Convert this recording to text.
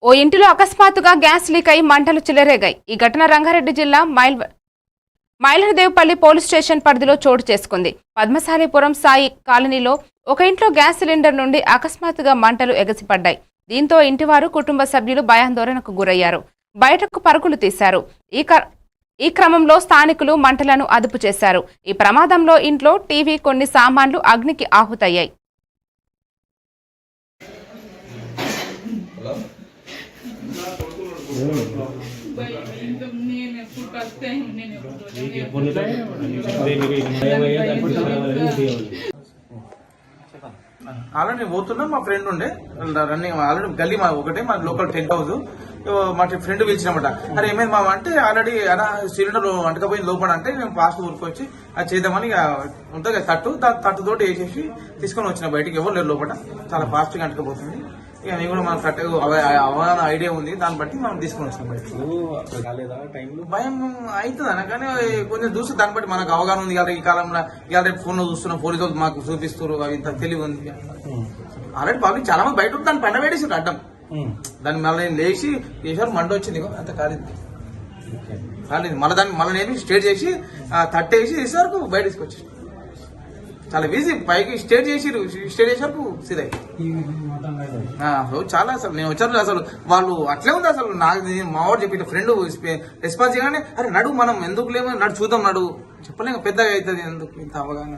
ఓ ఇంటిలో అకస్మాత్తుగా gas leak అయి మంటలు చెలరేగాయి. ఈ ఘటన రంగారెడ్డి జిల్లా మైలనదేవపల్లి పోలీస్ స్టేషన్ పరిధిలో చోటు చేసుకుంది. పద్మశాలిపురం సాయి కాలనీలో ఒక ఇంట్లో గ్యాస్ సిలిండర్ నుండి అకస్మాత్తుగా మంటలు ఎగసిపడ్డాయి. దీంతో ఇంటివారు కుటుంబ సభ్యులు భయాందోళనకు గురయ్యారు. బయటకు పరుగులు తీశారు. ఈ క్రమంలో స్థానికులు మంటలను అదుపు చేశారు. ఈ ప్రమాదంలో ఇంట్లో టీవీ, కొన్ని సామాన్లు అగ్నికి ఆహుతయ్యాయి. ఆల్రెడీ పోతున్నా, మా ఫ్రెండ్ ఉండే రన్నింగ్ ఆల్రెడీ గల్లీ మా ఒకటే మా లోకల్ టెంట్ హౌస్. మా ఫ్రెండ్ పిలిచినమాట. అరే ఏమైంది మామ అంటే ఆల్రెడీ అలా సిలిండర్ అంటకపోయింది లోపల అంటే నేను ఫాస్ట్ ఊరుకొచ్చి అది చేద్దామని ఉంటుంది కదా తట్టు తోటి వేసేసి తీసుకొని వచ్చిన బయటికి. ఎవరు లేరు లోపల, చాలా ఫాస్ట్ గా అంటకపోతుంది. ఇక నేను కూడా మనకు కరెక్ట్ అవగాహన ఐడియా ఉంది, దాన్ని బట్టి మనం తీసుకొని వచ్చినాం బయటకు. భయం అవుతుందన్న, కానీ కొంచెం చూస్తే దాన్ని బట్టి మనకు అవగాహన ఉంది కదా. ఈ కాలంలో ఇవాళ ఫోన్ లో చూస్తున్నాం, పోలీసులు మాకు చూపిస్తారు, అవి ఇంత తెలివి ఉంది. ఆల్రెడీ పబ్లిక్ చాలా మంది బయట దాన్ని పైన పెట్టేసారు అడ్డం. దాన్ని మళ్ళీ లేచి చేసారు, మంట వచ్చింది అంత కాలేదు. మళ్ళీ దాన్ని మళ్ళీ నేను స్టేట్ చేసి తట్టేసి చేసేవరకు బయట తీసుకొచ్చి చాలా ఈజీ. పైకి స్టేట్ చేసేవరకు సిద్ధ చాలా. అసలు నేను వచ్చారు అసలు వాళ్ళు అట్లే ఉంది. అసలు నాకు మా వాడు చెప్పి ఫ్రెండ్ రెస్పాన్స్ చేయగానే అరే నడువు మనం ఎందుకు లేమో నడు చూద్దాం నడువు చెప్పలేక పెద్దగా అవుతుంది ఎందుకు ఇంత అవగాహన.